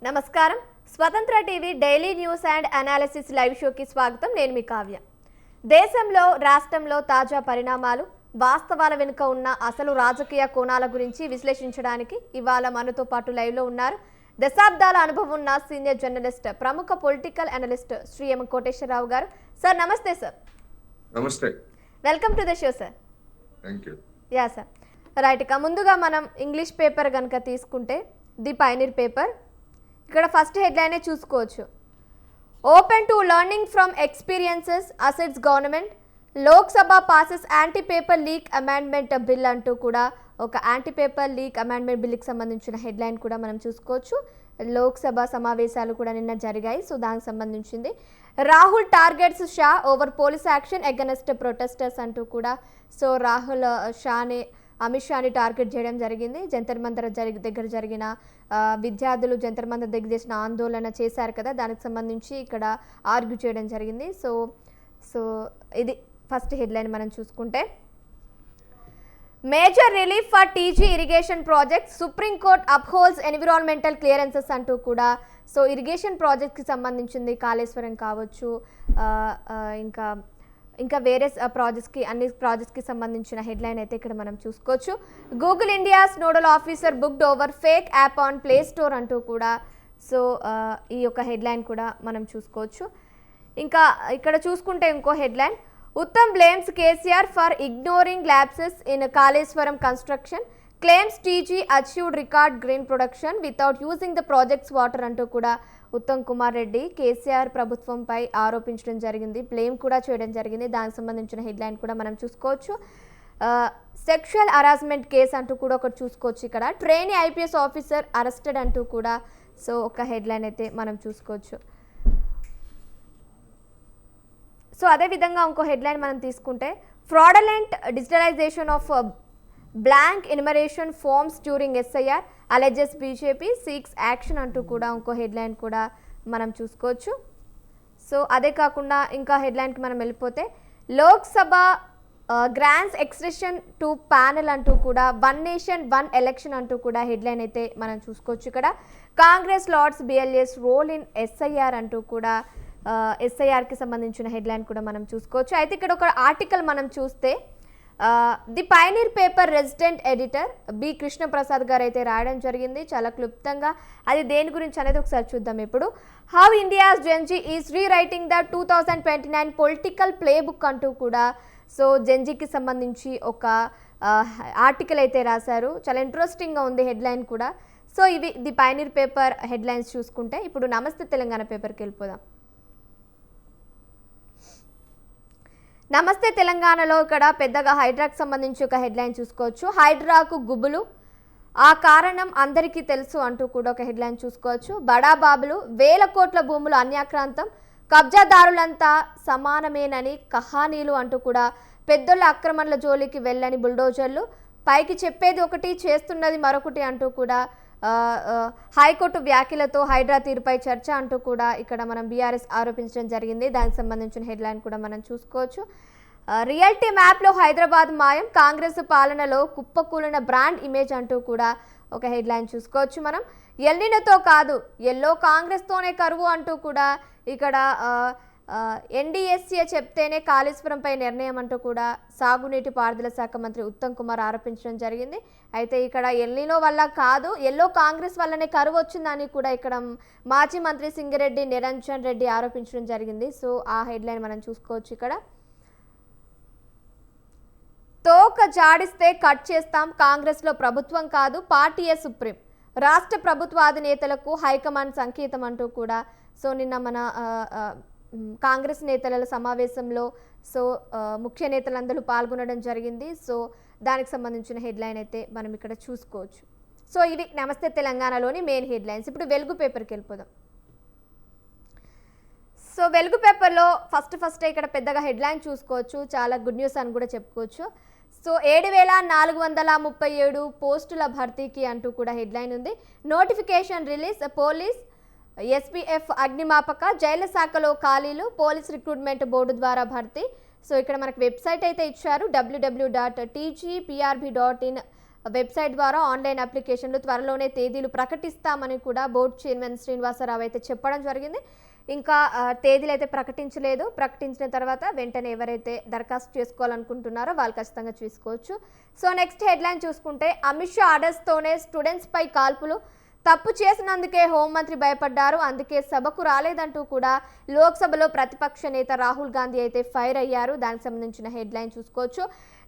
నమస్కారం స్వతంత్ర TV daily news and analysis live షోకి స్వాగతం. నేను మీ కావ్య. దేశంలో రాష్ట్రంలో తాజా పరిణామాలు, వాస్తవాల వెనుక ఉన్న అసలు రాజకీయ కోణాల గురించి విశ్లేషించడానికి ఇవాళ మనతో పాటు లైవ్లో ఉన్నారు దశాబ్దాల అనుభవం ఉన్న సీనియర్ జర్నలిస్ట్, ప్రముఖ పొలిటికల్ అనలిస్ట్ శ్రీ ఎం కోటేశ్వరరావు గారు. సార్ నమస్తే. సార్ నమస్తే. Welcome to the show sir. Thank you. Yeah sir. Right, ఇక ముందుగా మనం ఇంగ్లీష్ పేపర్ కనుక తీసుకుంటే ది పైనీర్ పేపర్, ఇక్కడ ఫస్ట్ హెడ్లైనే చూసుకోవచ్చు. Open to learning from experiences assets government, Lok Sabha passes anti paper leak amendment bill అంటూ కూడా ఒక యాంటీ పేపర్ లీక్ అమెండ్మెంట్ బిల్కి సంబంధించిన హెడ్లైన్ కూడా మనం చూసుకోవచ్చు. లోక్సభ సమావేశాలు కూడా నిన్న జరిగాయి, సో దానికి సంబంధించింది. Rahul targets Shah over police action against protesters అంటూ కూడా, సో రాహుల్ షాని అమిత్ షాని టార్గెట్ చేయడం జరిగింది. జంతర్ మంతర్ దగ్గర జరిగిన విద్యార్థులు జంతర్ మంతర్ దగ్గర చేసిన ఆందోళన చేశారు కదా, దానికి సంబంధించి ఇక్కడ ఆర్గ్యూ చేయడం జరిగింది. సో ఇది ఫస్ట్ హెడ్లైన్ మనం చూసుకుంటే, major relief for TG irrigation project, supreme court upholds environmental clearances అంటూ కూడా, సో ఇరిగేషన్ ప్రాజెక్ట్కి సంబంధించింది కాళేశ్వరం కావచ్చు, ఇంకా వేరే ప్రాజెక్ట్స్కి, అన్ని ప్రాజెక్ట్స్కి సంబంధించిన హెడ్లైన్ అయితే ఇక్కడ మనం చూసుకోవచ్చు. Google India's nodal officer booked over fake app on play store అంటూ కూడా, సో ఈ యొక్క హెడ్లైన్ కూడా మనం చూసుకోవచ్చు. ఇంకా ఇక్కడ చూసుకుంటే ఇంకో headline, Uttam blames KCR for ignoring lapses in Kaleshwaram construction, claims TG achieved record green production without using the projects water అంటూ కూడా ఉత్తమ్ కుమార్ రెడ్డి కేసీఆర్ ప్రభుత్వంపై ఆరోపించడం జరిగింది, బ్లేమ్ కూడా చేయడం జరిగింది. దానికి సంబంధించిన హెడ్లైన్ కూడా మనం చూసుకోవచ్చు. సెక్షువల్ హరాస్మెంట్ కేసు అంటూ కూడా ఒకటి చూసుకోవచ్చు. ఇక్కడ ట్రైనీ ఐపీఎస్ ఆఫీసర్ అరెస్టెడ్ అంటూ కూడా, సో ఒక హెడ్లైన్ అయితే మనం చూసుకోవచ్చు. సో అదేవిధంగా ఇంకో హెడ్లైన్ మనం తీసుకుంటే, fraudulent digitalization of blank enumeration forms during SIR alleges BJP seeks action అంటూ కూడా ఇంకో హెడ్లైన్ కూడా మనం చూసుకోవచ్చు. సో అదే కాకుండా ఇంకా హెడ్లైన్కి మనం వెళ్ళిపోతే, Lok Sabha grants extension to panel అంటూ కూడా, వన్ నేషన్ వన్ ఎలక్షన్ అంటూ కూడా హెడ్లైన్ అయితే మనం చూసుకోవచ్చు. ఇక్కడ Congress lauds BLAs role in SIR అంటూ కూడా, ఎస్ఐఆర్కి సంబంధించిన హెడ్లైన్ కూడా మనం చూసుకోవచ్చు. అయితే ఇక్కడ ఒక ఆర్టికల్ మనం చూస్తే, the Pioneer paper resident editor B Krishnaprasad గారు అయితే రాయడం జరిగింది చాలా క్లుప్తంగా. అది దేని గురించి అనేది ఒకసారి చూద్దాం ఇప్పుడు. How India's Gen Z is rewriting the 2029 political play book అంటూ కూడా, సో జెన్జీకి సంబంధించి ఒక ఆర్టికల్ అయితే రాశారు. చాలా ఇంట్రెస్టింగ్గా ఉంది హెడ్లైన్ కూడా. సో ఇవి ది పైనీర్ పేపర్ హెడ్లైన్స్ చూసుకుంటే, ఇప్పుడు నమస్తే తెలంగాణ పేపర్కి వెళ్ళిపోదాం. నమస్తే తెలంగాణలో ఇక్కడ పెద్దగా హైడ్రాకు సంబంధించి ఒక హెడ్లైన్ చూసుకోవచ్చు. హైడ్రాకు గుబులు, ఆ కారణం అందరికీ తెలుసు అంటూ కూడా ఒక హెడ్లైన్ చూసుకోవచ్చు. బడాబాబులు, వేల కోట్ల భూములు అన్యాక్రాంతం, కబ్జాదారులంతా సమానమేనని కహానీలు అంటూ కూడా, పెద్దోళ్ళ ఆక్రమణల జోలికి వెళ్ళని బుల్డోజర్లు, పైకి చెప్పేది ఒకటి చేస్తున్నది మరొకటి అంటూ కూడా, హైకోర్టు వ్యాఖ్యలతో హైడ్రా తీరుపై చర్చ అంటూ కూడా ఇక్కడ మనం బీఆర్ఎస్ ఆరోపించడం జరిగింది. దానికి సంబంధించిన హెడ్లైన్ కూడా మనం చూసుకోవచ్చు. రియల్టీ మ్యాప్లో హైదరాబాద్ మాయం, కాంగ్రెస్ పాలనలో కుప్పకూలిన బ్రాండ్ ఇమేజ్ అంటూ కూడా ఒక హెడ్లైన్ చూసుకోవచ్చు మనం. ఎల్నినోతో కాదు, ఎల్లో కాంగ్రెస్తోనే కరువు అంటూ కూడా ఇక్కడ ఎన్డీఎస్ఏ చెప్తేనే కాళేశ్వరంపై నిర్ణయం అంటూ కూడా సాగునీటి పారుదల శాఖ మంత్రి ఉత్తమ్ కుమార్ ఆరోపించడం జరిగింది. అయితే ఇక్కడ ఎల్నినో వల్ల కాదు, ఎల్లో కాంగ్రెస్ వల్లనే కరువు వచ్చిందని కూడా ఇక్కడ మాజీ మంత్రి సింగిరెడ్డి నిరంజన్ రెడ్డి ఆరోపించడం జరిగింది. సో ఆ హెడ్లైన్ మనం చూసుకోవచ్చు. ఇక్కడ తోక జాడిస్తే కట్ చేస్తాం, కాంగ్రెస్లో ప్రభుత్వం కాదు పార్టీయే సుప్రీం, రాష్ట్ర ప్రభుత్వ అధినేతలకు హైకమాండ్ సంకేతం అంటూ కూడా, సో నిన్న మన కాంగ్రెస్ నేతల సమావేశంలో సో ముఖ్య నేతలందరూ పాల్గొనడం జరిగింది. సో దానికి సంబంధించిన హెడ్లైన్ అయితే మనం ఇక్కడ చూసుకోవచ్చు. సో ఇవి నమస్తే తెలంగాణలోని మెయిన్ హెడ్లైన్స్. ఇప్పుడు వెలుగు పేపర్కి వెళ్ళిపోదాం. సో వెలుగు పేపర్లో ఫస్ట్ ఇక్కడ పెద్దగా హెడ్లైన్ చూసుకోవచ్చు, చాలా గుడ్ న్యూస్ అని కూడా చెప్పుకోవచ్చు. సో 7437 పోస్టుల భర్తీకి అంటూ కూడా హెడ్లైన్ ఉంది. నోటిఫికేషన్ రిలీజ్, పోలీస్ ఎస్పీఎఫ్ అగ్నిమాపక జైళ్ల శాఖలో ఖాళీలు, పోలీస్ రిక్రూట్మెంట్ బోర్డు ద్వారా భర్తీ. సో ఇక్కడ మనకు వెబ్సైట్ అయితే ఇచ్చారు, www.tgprb.in వెబ్సైట్ ద్వారా ఆన్లైన్ అప్లికేషన్లు త్వరలోనే తేదీలు ప్రకటిస్తామని కూడా బోర్డు చైర్మన్ శ్రీనివాసరావు అయితే చెప్పడం జరిగింది. ఇంకా తేదీలు అయితే ప్రకటించలేదు. ప్రకటించిన తర్వాత వెంటనే ఎవరైతే దరఖాస్తు చేసుకోవాలనుకుంటున్నారో వాళ్ళు ఖచ్చితంగా చూసుకోవచ్చు. సో నెక్స్ట్ హెడ్లైన్ చూసుకుంటే అమిత్ షా ఆర్డర్స్తోనే స్టూడెంట్స్పై కాల్పులు, తప్పు చేసినందుకే హోంమంత్రి భయపడ్డారు, అందుకే సభకు రాలేదంటూ కూడా లోక్సభలో ప్రతిపక్ష నేత రాహుల్ గాంధీ అయితే ఫైర్ అయ్యారు. దానికి సంబంధించిన హెడ్లైన్ చూసుకోవచ్చు.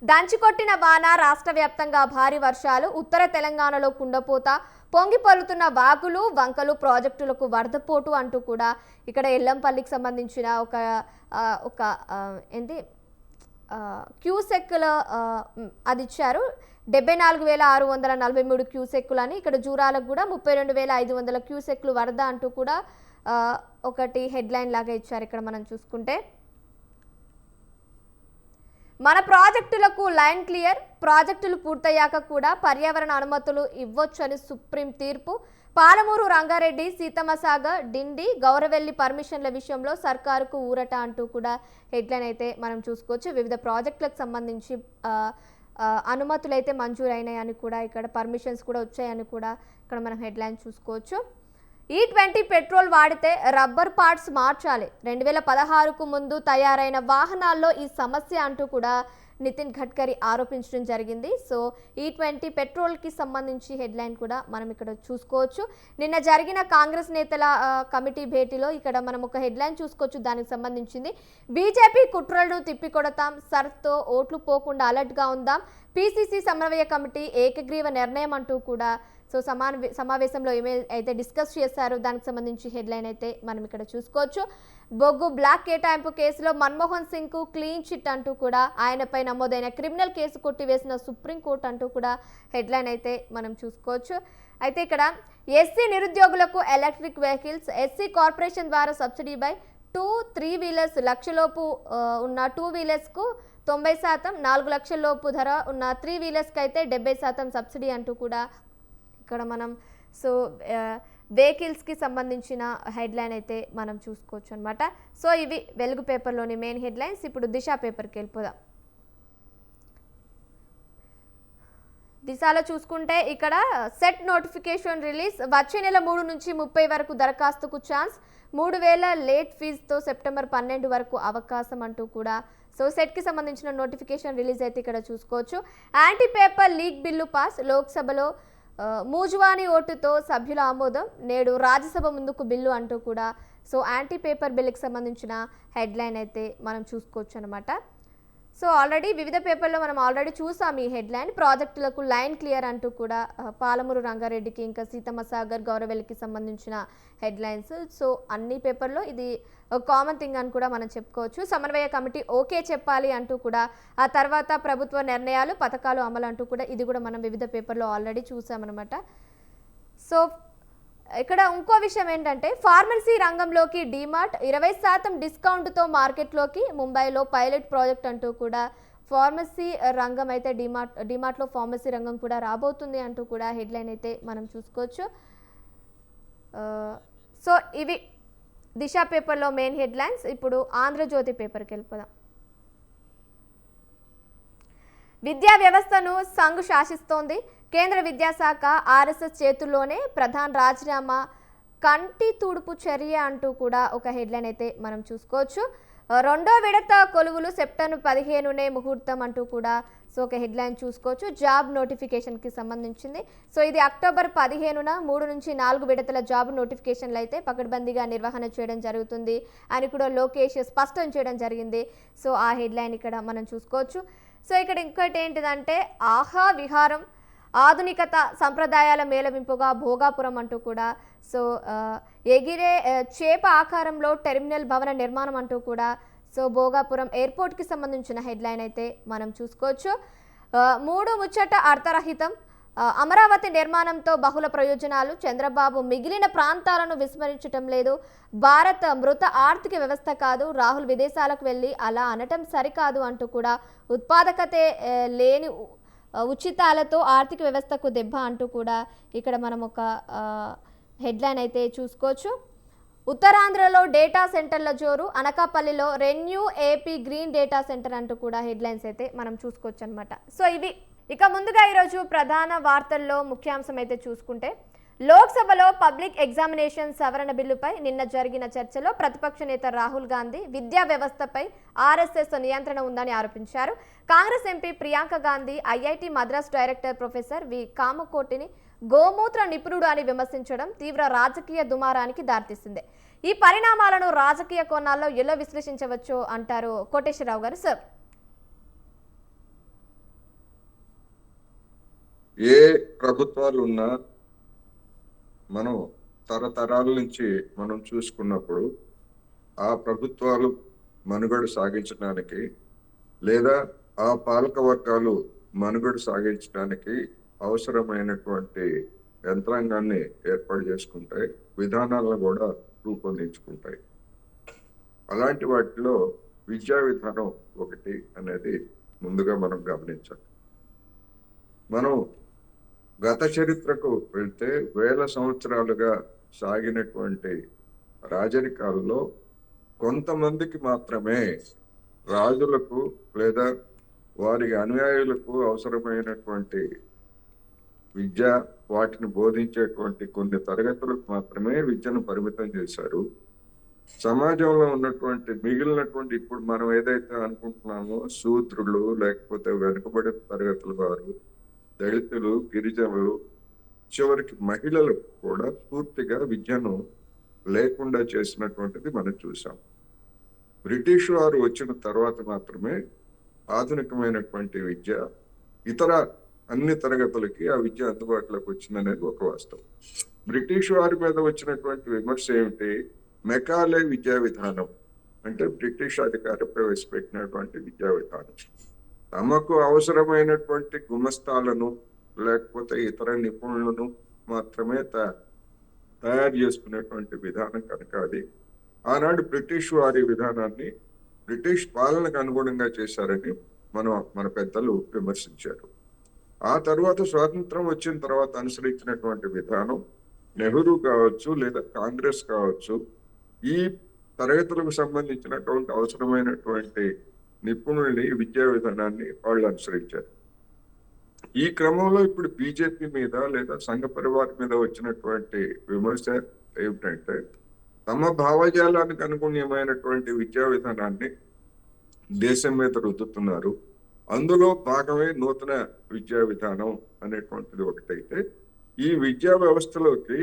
దంచికొట్టిన వాన, రాష్ట్ర వ్యాప్తంగా భారీ వర్షాలు, ఉత్తర తెలంగాణలో కుండపోత, పొంగి పొలుతున్న వాగులు వంకలు, ప్రాజెక్టులకు వరదపోటు అంటూ కూడా ఇక్కడ ఎల్లంపల్లికి సంబంధించిన ఒక ఏంటి క్యూసెక్కుల అది ఇచ్చారు. 74,643 క్యూసెక్కులు అని. ఇక్కడ జూరాలకు కూడా 32,500 క్యూసెక్కులు వరద అంటూ కూడా ఒకటి హెడ్లైన్ లాగా ఇచ్చారు. ఇక్కడ మనం చూసుకుంటే మన ప్రాజెక్టులకు లైన్ క్లియర్, ప్రాజెక్టులు పూర్తయ్యాక కూడా పర్యావరణ అనుమతులు ఇవ్వొచ్చని సుప్రీం తీర్పు, పాలమూరు రంగారెడ్డి, సీతమ్మసాగర్, డిండి, గౌరవెల్లి పర్మిషన్ల విషయంలో సర్కారుకు ఊరట అంటూ కూడా హెడ్లైన్ అయితే మనం చూసుకోవచ్చు. వివిధ ప్రాజెక్టులకు సంబంధించి అనుమతులు అయితే మంజూరైనాయని కూడా, ఇక్కడ పర్మిషన్స్ కూడా వచ్చాయని కూడా ఇక్కడ మనం హెడ్లైన్ చూసుకోవచ్చు. E20 పెట్రోల్ వాడితే రబ్బర్ పార్ట్స్ మార్చాలి, 2016కు ముందు తయారైన వాహనాల్లో ఈ సమస్య అంటూ కూడా నితిన్ గడ్కరీ ఆరోపించడం జరిగింది. సో E20 పెట్రోల్కి సంబంధించి హెడ్లైన్ కూడా మనం ఇక్కడ చూసుకోవచ్చు. నిన్న జరిగిన కాంగ్రెస్ నేతల కమిటీ భేటీలో ఇక్కడ మనం ఒక హెడ్లైన్ చూసుకోవచ్చు. దానికి సంబంధించింది బీజేపీ కుట్రలను తిప్పికొడతాం, సర్తో ఓట్లు పోకుండా అలర్ట్గా ఉందాం, పీసీసీ సమన్వయ కమిటీ ఏకగ్రీవ నిర్ణయం అంటూ కూడా సో సమావేశంలో ఏమైతే డిస్కస్ చేశారో దానికి సంబంధించి హెడ్లైన్ అయితే మనం ఇక్కడ చూసుకోవచ్చు. బొగ్గు బ్లాక్ కేటాయింపు కేసులో మన్మోహన్ సింగ్కు క్లీన్ చిట్ అంటూ కూడా ఆయనపై నమోదైన క్రిమినల్ కేసు కొట్టివేసిన సుప్రీంకోర్టు అంటూ కూడా హెడ్లైన్ అయితే మనం చూసుకోవచ్చు. అయితే ఇక్కడ ఎస్సీ నిరుద్యోగులకు ఎలక్ట్రిక్ వెహికల్స్, ఎస్సీ కార్పొరేషన్ ద్వారా సబ్సిడీపై 2-3 వీలర్స్, లక్షలోపు ఉన్న 2 వీలర్స్కు 90%, 4 లక్షల లోపు ధర ఉన్న 3 వీలర్స్కి అయితే 70% సబ్సిడీ అంటూ కూడా ఇక్కడ మనం సో వెహికల్స్కి సంబంధించిన హెడ్లైన్ అయితే మనం చూసుకోవచ్చు అనమాట. సో ఇవి వెలుగు పేపర్లోని మెయిన్ హెడ్లైన్స్. ఇప్పుడు దిశ పేపర్కి వెళ్ళిపోదాం. దిశలో చూసుకుంటే ఇక్కడ సెట్ నోటిఫికేషన్ రిలీజ్, వచ్చే నెల 3 నుంచి 30 వరకు దరఖాస్తుకు ఛాన్స్, 3,000 లేట్ ఫీజుతో సెప్టెంబర్ 12 వరకు అవకాశం అంటూ కూడా సో సెట్కి సంబంధించిన నోటిఫికేషన్ రిలీజ్ అయితే ఇక్కడ చూసుకోవచ్చు. Anti paper leak bill pass, లోక్సభలో మూజువాని ఓటుతో సభ్యుల ఆమోదం, నేడు రాజ్యసభ ముందుకు బిల్లు అంటూ కూడా సో యాంటీ పేపర్ బిల్లుకి సంబంధించిన హెడ్లైన్ అయితే మనం చూసుకోవచ్చు అనమాట. సో ఆల్రెడీ వివిధ పేపర్లో మనం ఆల్రెడీ చూసాం ఈ హెడ్లైన్. ప్రాజెక్టులకు లైన్ క్లియర్ అంటూ కూడా పాలమూరు రంగారెడ్డికి ఇంకా సీతమ్మసాగర్ గౌరవెల్లికి సంబంధించిన హెడ్లైన్స్. సో అన్ని పేపర్లో ఇది కామన్ థింగ్ అని కూడా మనం చెప్పుకోవచ్చు. సమన్వయ కమిటీ ఓకే చెప్పాలి అంటూ కూడా, ఆ తర్వాత ప్రభుత్వ నిర్ణయాలు పథకాలు అమలు అంటూ కూడా ఇది కూడా మనం వివిధ పేపర్లో ఆల్రెడీ చూసామన్నమాట. సో ఇక్కడ ఇంకో విషయం ఏంటంటే ఫార్మసీ రంగంలోకి డీమార్ట్, 20% డిస్కౌంట్తో మార్కెట్లోకి, ముంబైలో పైలట్ ప్రాజెక్ట్ అంటూ కూడా ఫార్మసీ రంగం అయితే డీమార్ట్లో ఫార్మసీ రంగం కూడా రాబోతుంది అంటూ కూడా హెడ్లైన్ అయితే మనం చూసుకోవచ్చు. సో ఇవి దిశ పేపర్లో మెయిన్ హెడ్లైన్స్. ఇప్పుడు ఆంధ్రజ్యోతి పేపర్కి వెళ్ళిపోదాం. విద్యా వ్యవస్థను సంఘ్ శాసిస్తోంది, కేంద్ర విద్యాశాఖ ఆర్ఎస్ఎస్ చేతుల్లోనే, ప్రధాన్ రాజీనామా కంటి తుడుపు చర్య అంటూ కూడా ఒక హెడ్లైన్ అయితే మనం చూసుకోవచ్చు. రెండో విడత కొలువులు సెప్టెంబర్ 15నే ముహూర్తం అంటూ కూడా సో ఒక హెడ్లైన్ చూసుకోవచ్చు. జాబ్ నోటిఫికేషన్కి సంబంధించింది. సో ఇది అక్టోబర్ 15న 3 నుంచి 4 విడతల జాబ్ నోటిఫికేషన్లు అయితే పకడ్బందీగా నిర్వహణ చేయడం జరుగుతుంది అని కూడా లోకేష్ స్పష్టం చేయడం జరిగింది. సో ఆ హెడ్లైన్ ఇక్కడ మనం చూసుకోవచ్చు. సో ఇక్కడ ఇంకోటి ఏంటిదంటే ఆహా విహారం, ఆధునికత సంప్రదాయాల మేళవింపుగా భోగాపురం అంటూ కూడా సో ఎగిరే చేప ఆకారంలో టెర్మినల్ భవన నిర్మాణం అంటూ కూడా సో భోగాపురం ఎయిర్పోర్ట్కి సంబంధించిన హెడ్లైన్ అయితే మనం చూసుకోవచ్చు. 3 ముచ్చట అర్థరహితం, అమరావతి నిర్మాణంతో బహుళ ప్రయోజనాలు, చంద్రబాబు మిగిలిన ప్రాంతాలను విస్మరించటం లేదు, భారత్ మృత ఆర్థిక వ్యవస్థ కాదు, రాహుల్ విదేశాలకు వెళ్ళి అలా అనటం సరికాదు అంటూ కూడా ఉత్పాదకతే లేని ఉచితాలతో ఆర్థిక వ్యవస్థకు దెబ్బ అంటూ కూడా ఇక్కడ మనం ఒక హెడ్లైన్ అయితే చూసుకోవచ్చు. ఉత్తరాంధ్రలో డేటా సెంటర్ల జోరు, అనకాపల్లిలో renew AP green data centre అంటూ కూడా హెడ్లైన్స్ అయితే మనం చూసుకోవచ్చు అనమాట. సో ఇవి ఇక ముందుగా ఈరోజు ప్రధాన వార్తల్లో ముఖ్యాంశం అయితే చూసుకుంటే, లోక్సభలో పబ్లిక్ ఎగ్జామినేషన్ సవరణ బిల్లుపై నిన్న జరిగిన చర్చలో ప్రతిపక్ష నేత రాహుల్ గాంధీ విద్యా వ్యవస్థపై ఆర్ఎస్ఎస్ నియంత్రణ ఉందని ఆరోపించారు. Congress MP Priyanka Gandhi IIT Madras director professor V కామకోటిని గోమూత్ర నిపుణుడు అని విమర్శించడం తీవ్ర రాజకీయ దుమారానికి దారితీసింది. ఈ పరిణామాలను రాజకీయ కోణాల్లో ఎలా విశ్లేషించవచ్చో అంటారు కోటేశ్వరరావు గారు. సార్, ఏ ప్రభుత్వాలు ఉన్నా మనం తరతరాల నుంచి మనం చూసుకున్నప్పుడు ఆ ప్రభుత్వాలు మనుగడ సాగించడానికి లేదా ఆ పాలక వర్గాలు మనుగడ సాగించడానికి అవసరమైనటువంటి యంత్రాంగాన్ని ఏర్పాటు చేసుకుంటాయి, విధానాలను కూడా రూపొందించుకుంటాయి. అలాంటి వాటిలో విద్యా విధానం ఒకటి అనేది ముందుగా మనం గమనించాలి. మనం గత చరిత్రకు వెళ్తే వేల సంవత్సరాలుగా సాగినటువంటి రాజరికాల్లో కొంతమందికి మాత్రమే రాజులకు లేదా వారి అనుయాయులకు అవసరమైనటువంటి విద్య, వాటిని బోధించేటువంటి కొన్ని తరగతులకు మాత్రమే విద్యను పరిమితం చేశారు. సమాజంలో ఉన్నటువంటి మిగిలినటువంటి ఇప్పుడు మనం ఏదైతే అనుకుంటున్నామో శూద్రులు, లేకపోతే వెనుకబడిన తరగతుల వారు, దళితులు, గిరిజనులు, చివరికి మహిళలు కూడా పూర్తిగా విద్యను లేకుండా చేసినటువంటిది మనం చూసాం. బ్రిటిష్ వారు వచ్చిన తర్వాత మాత్రమే ఆధునికమైనటువంటి విద్య ఇతర అన్ని తరగతులకి ఆ విద్య అందుబాటులోకి వచ్చిందనేది ఒక వాస్తవం. బ్రిటిష్ వారి మీద వచ్చినటువంటి విమర్శ ఏమిటి? మెకాలే విద్యా విధానం అంటే బ్రిటిష్ అధికారి ప్రవేశపెట్టినటువంటి విద్యా విధానం. తమకు అవసరమైనటువంటి గుమస్తాలను లేకపోతే ఇతర నిపుణులను మాత్రమే తయారు చేసుకునేటువంటి విధానం కనుక అది ఆనాడు బ్రిటిష్ వారి విధానాన్ని బ్రిటిష్ పాలనకు అనుగుణంగా చేశారని మన పెద్దలు విమర్శించారు. ఆ తర్వాత స్వాతంత్రం వచ్చిన తర్వాత అనుసరించినటువంటి విధానం నెహ్రూ కావచ్చు లేదా కాంగ్రెస్ కావచ్చు, ఈ తరగతులకు సంబంధించినటువంటి అవసరమైనటువంటి నిపుణుల్ని విద్యా విధానాన్ని వాళ్ళు అనుసరించారు. ఈ క్రమంలో ఇప్పుడు బీజేపీ మీద లేదా సంఘ పరివార్ మీద వచ్చినటువంటి విమర్శ ఏమిటంటే తమ భావజాలానికి అనుగుణ్యమైనటువంటి విద్యా విధానాన్ని దేశం మీద రుద్దుతున్నారు. అందులో భాగమే నూతన విద్యా విధానం అనేటువంటిది ఒకటైతే, ఈ విద్యా వ్యవస్థలోకి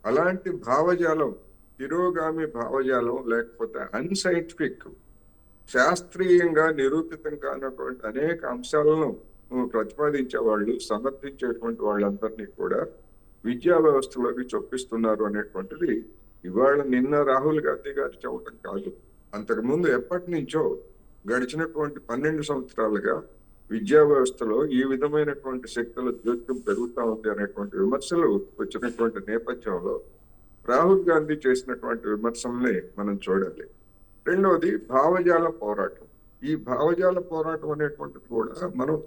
అలాంటి భావజాలం, తిరోగామి భావజాలం లేకపోతే అన్సైంటిఫిక్, శాస్త్రీయంగా నిరూపితం కానటువంటి అనేక అంశాలను ప్రతిపాదించే వాళ్ళు, సమర్థించేటువంటి వాళ్ళందరినీ కూడా విద్యా వ్యవస్థలోకి చొప్పిస్తున్నారు అనేటువంటిది ఇవాళ నిన్న రాహుల్ గాంధీ గారు చెప్పడం కాదు. అంతకుముందు ఎప్పటి నుంచో గడిచినటువంటి 12 సంవత్సరాలుగా విద్యా వ్యవస్థలో ఈ విధమైనటువంటి శక్తుల జోక్యం పెరుగుతూ ఉంది అనేటువంటి విమర్శలు వచ్చినటువంటి నేపథ్యంలో రాహుల్ గాంధీ చేసినటువంటి విమర్శల్ని మనం చూడాలి. రెండవది భావజాల పోరాటం. ఈ భావజాల పోరాటం అనేటువంటిది కూడా మనం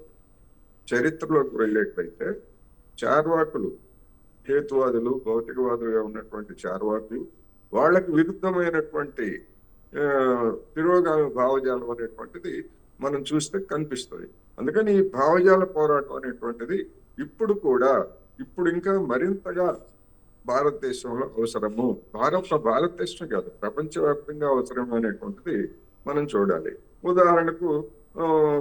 చరిత్రలోకి వెళ్ళేట్లయితే చార్వాకులు, హేతువాదులు, భౌతికవాదులుగా ఉన్నటువంటి చార్వాకులు, వాళ్ళకి విరుద్ధమైనటువంటి తిరోగామి భావజాలం అనేటువంటిది మనం చూస్తే కనిపిస్తుంది. అందుకని ఈ భావజాల పోరాటం అనేటువంటిది ఇప్పుడు ఇంకా మరింతగా భారతదేశంలో అవసరము. భారతదేశం కాదు, ప్రపంచవ్యాప్తంగా అవసరం అనేటువంటిది మనం చూడాలి. ఉదాహరణకు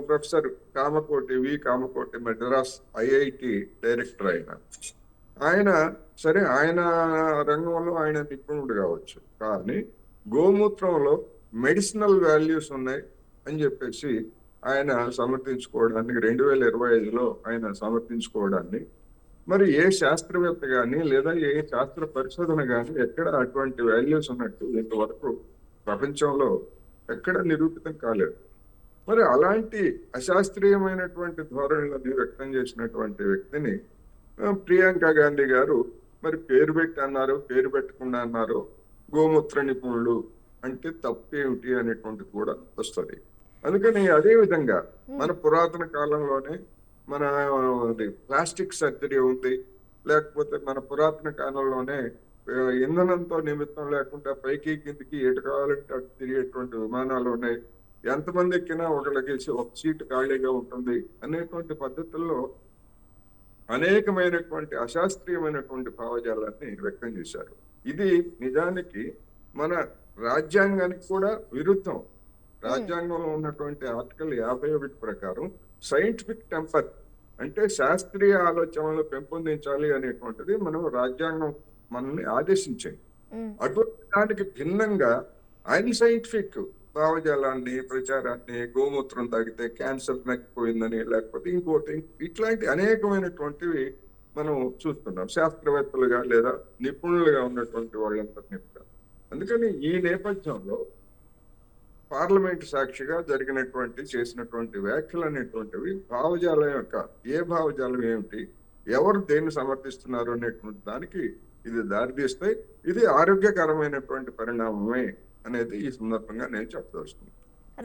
professor Kamakoti Madras IIT director ఆయన సరే, ఆయన రంగంలో ఆయన నిపుణుడు కావచ్చు, కానీ గోమూత్రంలో మెడిసినల్ వాల్యూస్ ఉన్నాయి అని చెప్పేసి ఆయన సమర్థించుకోవడానికి 2025లో ఆయన సమర్థించుకోవడాన్ని మరి ఏ శాస్త్రవేత్త కానీ లేదా ఏ శాస్త్ర పరిశోధన కానీ ఎక్కడ అటువంటి వాల్యూస్ ఉన్నట్టు ఇంతవరకు ప్రపంచంలో ఎక్కడ నిరూపితం కాలేదు. మరి అలాంటి అశాస్త్రీయమైనటువంటి ధోరణులని వ్యక్తం చేసినటువంటి వ్యక్తిని ప్రియాంక గాంధీ గారు మరి పేరు పెట్టకుండా అన్నారు గోమూత్ర నిపుణులు అంటే తప్పేమిటి అనేటువంటిది కూడా వస్తుంది. అందుకని అదే విధంగా మన పురాతన కాలంలోనే మన ప్లాస్టిక్ సర్జరీ ఉంది, లేకపోతే మన పురాతన కాలంలోనే ఇంధనంతో నిమిత్తం లేకుండా పైకి కిందికి ఎటు కావాలంటే అటు తిరిగేటువంటి విమానాలు ఉన్నాయి. ఎంతమంది ఎక్కినా ఒకళ్ళకి ఒక సీటు ఖాళీగా ఉంటుంది అనేటువంటి పద్ధతుల్లో అనేకమైనటువంటి అశాస్త్రీయమైనటువంటి భావజాలాన్ని వ్యక్తం చేశారు. ఇది నిజానికి మన రాజ్యాంగానికి కూడా విరుద్ధం. రాజ్యాంగంలో ఉన్నటువంటి ఆర్టికల్ 51 ప్రకారం సైంటిఫిక్ టెంపర్ అంటే శాస్త్రీయ ఆలోచనలు పెంపొందించాలి అనేటువంటిది మనం రాజ్యాంగం మనల్ని ఆదేశించింది. అటువంటి దానికి భిన్నంగా అన్సైంటిఫిక్ భావజాలాన్ని ప్రచారాన్ని గోమూత్రం తాగితే క్యాన్సర్ నక్కిపోయిందని లేకపోతే ఇంకోటి ఇట్లాంటి అనేకమైనటువంటివి మనం చూస్తున్నాం శాస్త్రవేత్తలుగా లేదా నిపుణులుగా ఉన్నటువంటి వాళ్ళందరినీ కూడా. అందుకని ఈ నేపథ్యంలో పార్లమెంట్ సాక్షిగా చేసినటువంటి వ్యాఖ్యలు అనేటువంటివి భావజాలం యొక్క ఏ భావజాలం ఏమిటి, ఎవరు దేన్ని సమర్థిస్తున్నారు అనేటువంటి దానికి ఇది దారితీస్తాయి. ఇది ఆరోగ్యకరమైనటువంటి పరిణామమే అనేది ఈ సందర్భంగా నేను చెప్పదలుచుకున్నాను.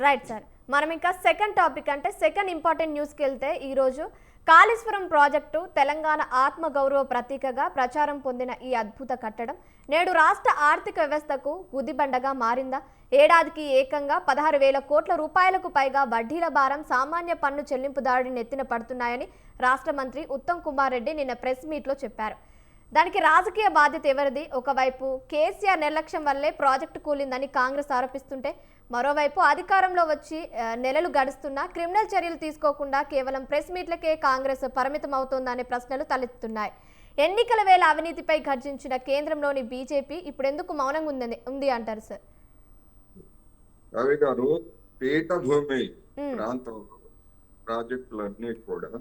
రైట్ సార్, మనం ఇంకా సెకండ్ టాపిక్ అంటే సెకండ్ ఇంపార్టెంట్ న్యూస్కి వెళ్తే ఈరోజు కాళేశ్వరం ప్రాజెక్టు తెలంగాణ ఆత్మగౌరవ ప్రతీకగా ప్రచారం పొందిన ఈ అద్భుత కట్టడం నేడు రాష్ట్ర ఆర్థిక వ్యవస్థకు గుదిబండగా మారిందా? ఏడాదికి ఏకంగా 16,000 కోట్ల రూపాయలకు పైగా వడ్డీల భారం సామాన్య పన్ను చెల్లింపుదారుడి నెత్తిన పడుతున్నాయని రాష్ట్ర మంత్రి ఉత్తమ్ కుమార్ రెడ్డి నిన్న ప్రెస్ మీట్లో చెప్పారు. దానికి రాజకీయ బాధ్యత ఎవరిది? ఒకవైపు కేసీఆర్ నిర్లక్ష్యం వల్లే ప్రాజెక్టు కూలిందని కాంగ్రెస్ ఆరోపిస్తుంటే, మరోవైపు అధికారంలో వచ్చి నెలలు గడుస్తున్నా క్రిమినల్ చర్యలు తీసుకోకుండా కేవలం ప్రెస్ మీట్లకే కాంగ్రెస్ పరిమితం అవుతోందనే ప్రశ్నలు తలెత్తుతున్నాయి. ఎన్నికల వేళ అవినీతిపై గర్జించిన కేంద్రంలోని బీజేపీ ఇప్పుడెందుకు మౌనంగా ఉంది అంటారు సార్? రవి గారు, పీఠభూమి ప్రాంతంలో ప్రాజెక్టులన్నీ కూడా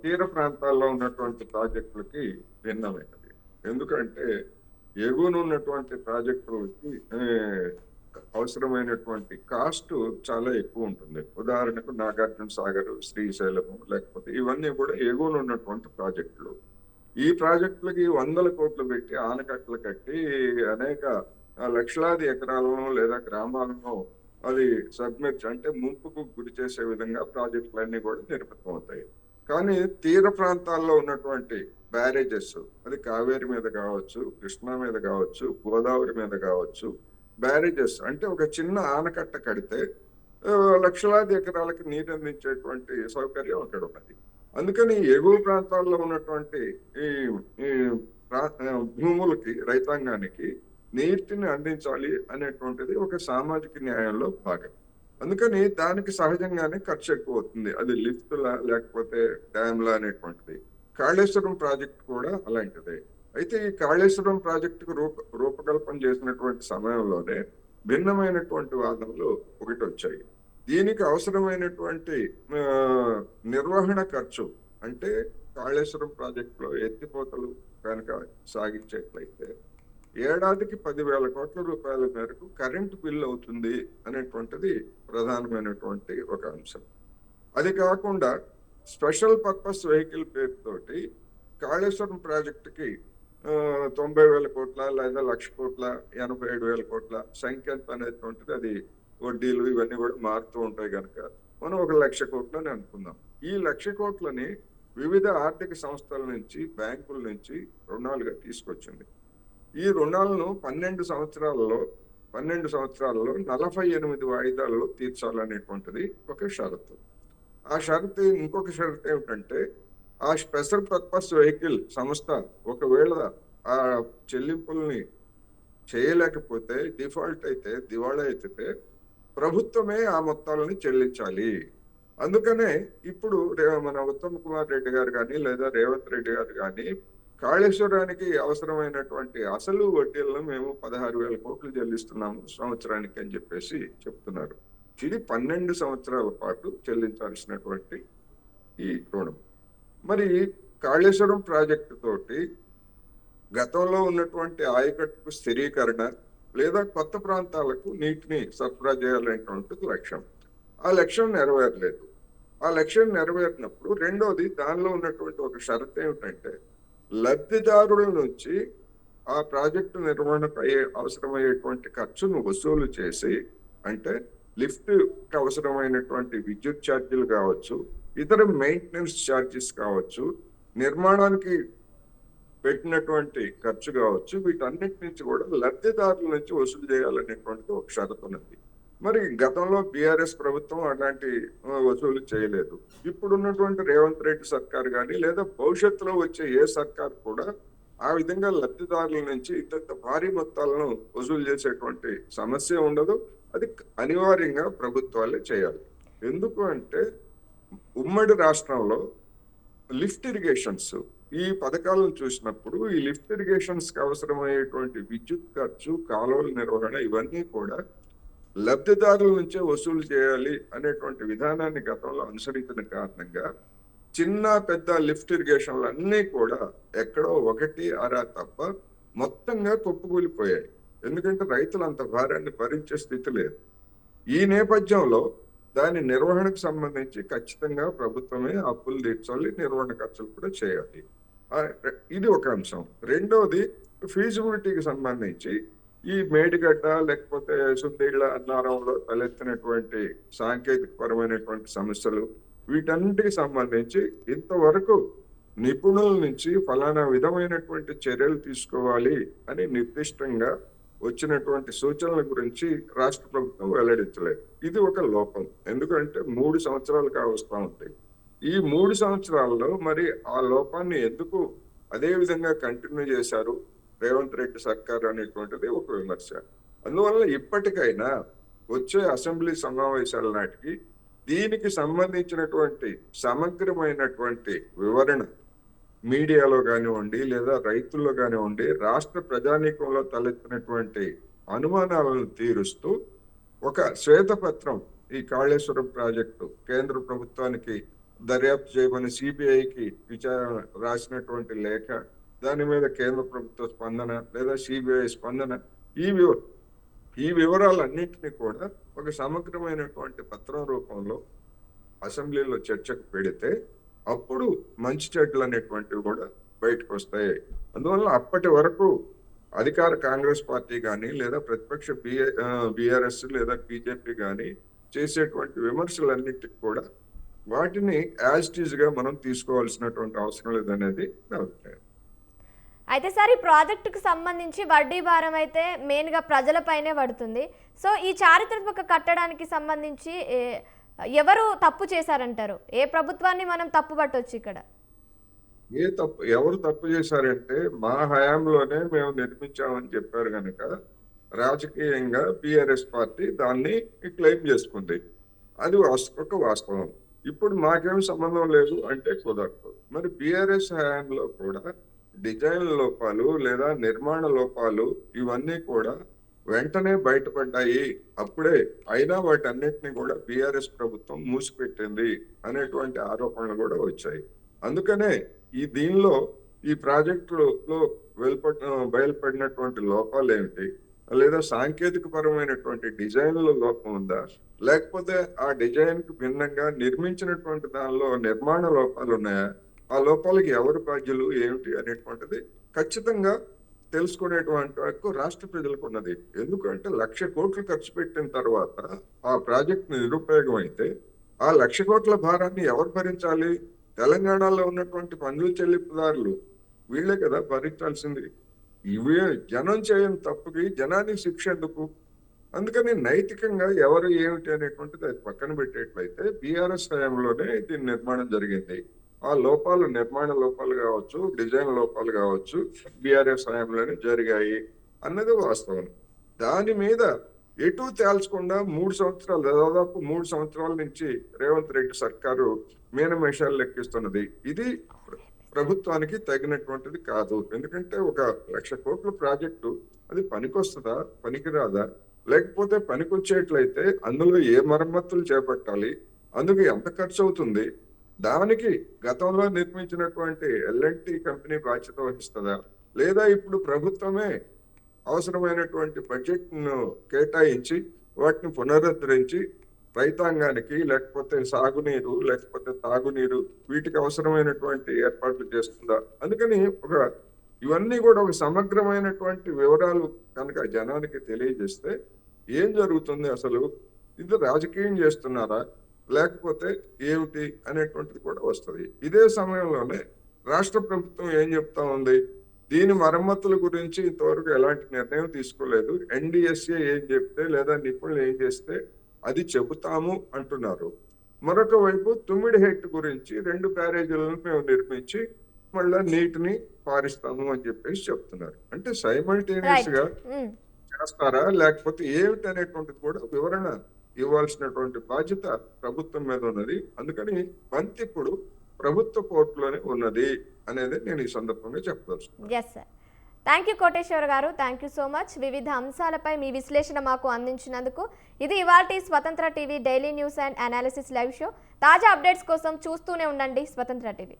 తీర ప్రాంతాల్లో ఉన్నటువంటి ప్రాజెక్టులకి భిన్నమైనది. ఎందుకంటే ఎగువన ఉన్నటువంటి ప్రాజెక్టులకి అవసరమైనటువంటి కాస్ట్ చాలా ఎక్కువ ఉంటుంది. ఉదాహరణకు నాగార్జున సాగర్, శ్రీశైలము లేకపోతే ఇవన్నీ కూడా ఎగువన ఉన్నటువంటి ప్రాజెక్టులు. ఈ ప్రాజెక్టులకి 100 కోట్లు పెట్టి ఆనకట్టలు కట్టి అనేక లక్షలాది ఎకరాలను లేదా గ్రామాలను అది సబ్మెర్జ్ అంటే ముంపుకు గురి చేసే విధంగా ప్రాజెక్టులన్నీ కూడా నిర్మితం అవుతాయి. కానీ తీర ప్రాంతాల్లో ఉన్నటువంటి బ్యారేజెస్, అది కావేరి మీద కావచ్చు, కృష్ణా మీద కావచ్చు, గోదావరి మీద కావచ్చు, బ్యారేజెస్ అంటే ఒక చిన్న ఆనకట్ట కడితే లక్షలాది ఎకరాలకు నీరు అందించేటువంటి సౌకర్యం అక్కడ ఉన్నది. అందుకని ఎగువ ప్రాంతాల్లో ఉన్నటువంటి ఈ భూములకి, రైతాంగానికి నీటిని అందించాలి అనేటువంటిది ఒక సామాజిక న్యాయంలో భాగం. అందుకని దానికి సహజంగానే ఖర్చు ఎక్కువ అవుతుంది. అది లిఫ్ట్లా లేకపోతే డ్యామ్లా అనేటువంటిది. కాళేశ్వరం ప్రాజెక్ట్ కూడా అలాంటిదే. అయితే ఈ కాళేశ్వరం ప్రాజెక్టుకు రూపకల్పన చేసినటువంటి సమయంలోనే భిన్నమైనటువంటి వాదనలు ఒకటి వచ్చాయి. దీనికి అవసరమైనటువంటి నిర్వహణ ఖర్చు అంటే కాళేశ్వరం ప్రాజెక్టులో ఎత్తిపోతలు కనుక సాగించేట్లయితే ఏడాదికి 10,000 కోట్ల రూపాయల మేరకు కరెంటు బిల్లు అవుతుంది అనేటువంటిది ప్రధానమైనటువంటి ఒక అంశం. అది కాకుండా స్పెషల్ పర్పస్ వెహికల్ పేరుతోటి కాళేశ్వరం ప్రాజెక్టుకి 90,000 కోట్ల లేదా 1,00,000 కోట్ల 87,000 కోట్ల సంఖ్య అనేటువంటిది, అది వడ్డీలు ఇవన్నీ కూడా మారుతూ ఉంటాయి కనుక మనం 1,00,000 కోట్లని అనుకుందాం. ఈ 1,00,000 కోట్లని వివిధ ఆర్థిక సంస్థల నుంచి, బ్యాంకుల నుంచి రుణాలుగా తీసుకొచ్చింది. ఈ రుణాలను 12 సంవత్సరాలలో 48 వాయిదాల్లో తీర్చాలనేటువంటిది ఒక షరతు. ఆ షరతు, ఇంకొక షరతు ఏమిటంటే ఆ స్పెషల్ పర్పస్ వెహికల్ సంస్థ ఒకవేళ ఆ చెల్లింపుల్ని చేయలేకపోతే, డిఫాల్ట్ అయితే, దివాళా అయితే ప్రభుత్వమే ఆ మొత్తాలని చెల్లించాలి. అందుకనే ఇప్పుడు మన ఉత్తమ్ కుమార్ రెడ్డి గారు కానీ లేదా రేవంత్ రెడ్డి గారు కానీ కాళేశ్వరానికి అవసరమైనటువంటి అసలు వడ్డీలను మేము 16,000 కోట్లు చెల్లిస్తున్నాము సంవత్సరానికి అని చెప్పేసి చెప్తున్నారు. ఇది 12 సంవత్సరాల పాటు చెల్లించాల్సినటువంటి ఈ రుణం. మరి కాళేశ్వరం ప్రాజెక్టు తోటి గతంలో ఉన్నటువంటి ఆయకట్టుకు స్థిరీకరణ లేదా కొత్త ప్రాంతాలకు నీటిని సరఫరా చేయాలనేటువంటిది లక్ష్యం. ఆ లక్ష్యం నెరవేరలేదు. ఆ లక్ష్యం నెరవేరినప్పుడు రెండోది, దానిలో ఉన్నటువంటి ఒక షరతు ఏమిటంటే లబ్ధిదారుల నుంచి ఆ ప్రాజెక్టు నిర్వహణకు అవసరమయ్యేటువంటి ఖర్చును వసూలు చేసి, అంటే లిఫ్ట్ కి అవసరమైనటువంటి విద్యుత్ ఛార్జీలు కావచ్చు, ఇతర మెయింటెనెన్స్ ఛార్జెస్ కావచ్చు, నిర్మాణానికి పెట్టినటువంటి ఖర్చు కావచ్చు, వీటన్నిటి నుంచి కూడా లబ్ధిదారుల నుంచి వసూలు చేయాలనేటువంటిది ఒక షరతు ఉన్నది. మరి గతంలో బీఆర్ఎస్ ప్రభుత్వం అలాంటి వసూలు చేయలేదు. ఇప్పుడున్నటువంటి రేవంత్ రెడ్డి సర్కార్ కానీ లేదా భవిష్యత్తులో వచ్చే ఏ సర్కార్ కూడా ఆ విధంగా లబ్ధిదారుల నుంచి ఇంత భారీ మొత్తాలను వసూలు చేసేటువంటి సమస్య ఉండదు. అది అనివార్యంగా ప్రభుత్వాలే చేయాలి. ఎందుకు అంటే ఉమ్మడి రాష్ట్రంలో లిఫ్ట్ ఇరిగేషన్స్ ఈ పథకాలను చూసినప్పుడు ఈ లిఫ్ట్ ఇరిగేషన్స్ కి అవసరమయ్యేటువంటి విద్యుత్ ఖర్చు, కాలువల నిర్వహణ ఇవన్నీ కూడా లబ్ధిదారుల నుంచే వసూలు చేయాలి అనేటువంటి విధానాన్ని గతంలో అనుసరించిన కారణంగా చిన్న పెద్ద లిఫ్ట్ ఇరిగేషన్లు అన్నీ కూడా ఎక్కడో ఒకటి అరా తప్ప మొత్తంగా కుప్పకూలిపోయాయి. ఎందుకంటే రైతులు అంత భారాన్ని భరించే స్థితి లేదు. ఈ నేపథ్యంలో దాని నిర్వహణకు సంబంధించి ఖచ్చితంగా ప్రభుత్వమే అప్పులు తీర్చాలి, నిర్వహణ ఖర్చులు కూడా చేయాలి. ఇది ఒక అంశం. రెండోది ఫీజిబిలిటీకి సంబంధించి ఈ మేడిగడ్డ లేకపోతే సుందీళ్ల అన్నారంలో తలెత్తినటువంటి సాంకేతిక పరమైనటువంటి సమస్యలు వీటన్నిటికి సంబంధించి ఇంతవరకు నిపుణుల నుంచి ఫలానా విధమైనటువంటి చర్యలు తీసుకోవాలి అని నిర్దిష్టంగా వచ్చినటువంటి సూచనల గురించి రాష్ట్ర ప్రభుత్వం వెల్లడించలేదు. ఇది ఒక లోపం. ఎందుకంటే 3 సంవత్సరాలు కావస్తా ఉంటాయి. ఈ 3 సంవత్సరాల్లో మరి ఆ లోపాన్ని ఎందుకు అదే విధంగా కంటిన్యూ చేశారు రేవంత్ రెడ్డి సర్కార్ అనేటువంటిది ఒక విమర్శ. అందువల్ల ఇప్పటికైనా వచ్చే అసెంబ్లీ సమావేశాల నాటికి దీనికి సంబంధించినటువంటి సమగ్రమైనటువంటి వివరణ మీడియాలో కానివ్వండి లేదా రైతుల్లో కానివ్వండి రాష్ట్ర ప్రజానీకంలో తలెత్తినటువంటి అనుమానాలను తీరుస్తూ ఒక శ్వేతపత్రం ఈ కాళేశ్వరం ప్రాజెక్టు కేంద్ర ప్రభుత్వానికి దర్యాప్తు చేయమని సిబిఐకి రాసినటువంటి లేఖ, దాని మీద కేంద్ర ప్రభుత్వ స్పందన లేదా సిబిఐ స్పందన, ఈ వివరాలన్నింటినీ కూడా ఒక సమగ్రమైనటువంటి పత్రం రూపంలో అసెంబ్లీలో చర్చకు పెడితే అప్పుడు మంచి చెడ్డలు అనేటువంటివి కూడా బయటకు వస్తాయి. అందువల్ల అప్పటి వరకు అధికార కాంగ్రెస్ పార్టీ కానీ లేదా ప్రతిపక్ష బీఆర్ఎస్ లేదా బీజేపీ కానీ చేసేటువంటి విమర్శలన్నిటికి కూడా వాటిని యాజ్ ఇట్ ఈజ్ గా మనం తీసుకోవాల్సినటువంటి అవసరం లేదనేది నా అభిప్రాయం. అయితే సార్ ఈ ప్రాజెక్టుకు సంబంధించి వడ్డీ భారం అయితే మెయిన్గా ప్రజలపైనే పడుతుంది. సో ఈ చారిత్రాత్మక కట్టడానికి సంబంధించి ఎవరు తప్పు చేశారంటారు? ఏ ప్రభుత్వాన్ని మనం తప్పు పట్టొచ్చు ఇక్కడ? ఎవరు తప్పు చేశారంటే మా హయాంలోనే మేము నిర్మించామని చెప్పారు కనుక రాజకీయంగా బీఆర్ఎస్ పార్టీ దాన్ని క్లెయిమ్ చేసుకుంది. అది ఒక వాస్తవం. ఇప్పుడు మాకేం సంబంధం లేదు అంటే కుదరదు. మరి బీఆర్ఎస్ హయాంలో కూడా డిజైన్ లోపాలు లేదా నిర్మాణ లోపాలు ఇవన్నీ కూడా వెంటనే బయటపడ్డాయి. అప్పుడే అయినా వాటన్నిటిని కూడా బీఆర్ఎస్ ప్రభుత్వం మూసిపెట్టింది అనేటువంటి ఆరోపణలు కూడా వచ్చాయి. అందుకనే దీనిలో ఈ ప్రాజెక్టులో బయలుపడినటువంటి లోపాలు ఏమిటి, లేదా సాంకేతిక పరమైనటువంటి డిజైన్లో లోపం ఉందా, లేకపోతే ఆ డిజైన్ కు భిన్నంగా నిర్మించినటువంటి దానిలో నిర్మాణ లోపాలు ఉన్నాయా, ఆ లోపాలకి ఎవరు బాధ్యులు ఏమిటి అనేటువంటిది ఖచ్చితంగా తెలుసుకునేటువంటి వరకు రాష్ట్ర ప్రజలకు ఉన్నది. ఎందుకంటే 1,00,000 కోట్లు ఖర్చు పెట్టిన తర్వాత ఆ ప్రాజెక్ట్ నిరుపయోగం అయితే ఆ 1,00,000 కోట్ల భారాన్ని ఎవరు భరించాలి? తెలంగాణలో ఉన్నటువంటి పన్నుల చెల్లింపుదారులు వీళ్ళే కదా భరించాల్సింది. ఇవే జనం చేయని తప్పుకి జనానికి శిక్ష ఎందుకు? అందుకని నైతికంగా ఎవరు ఏమిటి అనేటువంటిది అది పక్కన పెట్టేట్లయితే బీఆర్ఎస్ హయాంలోనే దీని నిర్మాణం జరిగింది. ఆ లోపాలు నిర్మాణ లోపాలు కావచ్చు, డిజైన్ లోపాలు కావచ్చు, బీఆర్ఎస్ హయాంలోనే జరిగాయి అన్నది వాస్తవం. దాని మీద ఎటు తేల్చకుండా 3 సంవత్సరాలు దాదాపు 3 సంవత్సరాల నుంచి రేవంత్ రెడ్డి సర్కారు మీనమేషాలు లెక్కిస్తున్నది. ఇది ప్రభుత్వానికి తగినటువంటిది కాదు. ఎందుకంటే 1,00,000 కోట్ల ప్రాజెక్టు అది పనికొస్తుందా, పనికిరాదా, లేకపోతే పనికొచ్చేట్లయితే అందులో ఏ మరమ్మతులు చేపట్టాలి, అందుకు ఎంత ఖర్చు అవుతుంది, దానికి గతంలో నిర్మించినటువంటి ఎల్ఎన్టీ కంపెనీ బాధ్యత వహిస్తుందా, లేదా ఇప్పుడు ప్రభుత్వమే అవసరమైనటువంటి బడ్జెట్ ను కేటాయించి వాటిని పునరుద్ధరించి రైతాంగానికి లేకపోతే సాగునీరు లేకపోతే తాగునీరు వీటికి అవసరమైనటువంటి ఏర్పాట్లు చేస్తుందా? అందుకని ఇవన్నీ కూడా ఒక సమగ్రమైనటువంటి వివరాలు కనుక జనానికి తెలియజేస్తే ఏం జరుగుతుంది, అసలు ఇది రాజకీయం చేస్తున్నారా లేకపోతే ఏమిటి అనేటువంటిది కూడా వస్తుంది. ఇదే సమయంలోనే రాష్ట్ర ప్రభుత్వం ఏం చెప్తా ఉంది, దీని మరమ్మతుల గురించి ఇంతవరకు ఎలాంటి నిర్ణయం తీసుకోలేదు. ఎన్డిఎస్ఏ ఏం చెప్తే లేదా నిపుణులు ఏం చేస్తే అది చెబుతాము అంటున్నారు. మరొక వైపు తుమ్మిడిహెట్టు గురించి 2 బ్యారేజీలను మేము నిర్మించి మళ్ళా నీటిని పారిస్తాము అని చెప్పేసి చెప్తున్నారు. అంటే సైమల్టేనియస్ గా చేస్తారా లేకపోతే ఏమిటి అనేటువంటిది కూడా వివరణ ఇవ్వాల్సినటువంటి బాధ్యత ప్రభుత్వం మీద ఉన్నది. అందుకని బంతి ఇప్పుడు ప్రభుత్వ కోర్టులోనే ఉన్నది అనేది నేను ఈ సందర్భంగా చెప్పదలుచుకున్నాను. Yes sir. Thank you Koteshwar గారు, థ్యాంక్ యూ సో మచ్. వివిధ అంశాలపై మీ విశ్లేషణ మాకు అందించినందుకు. ఇది ఇవాల్టి స్వతంత్ర TV daily news and analysis live show. తాజా అప్డేట్స్ కోసం చూస్తూనే ఉండండి స్వతంత్ర టీవీ.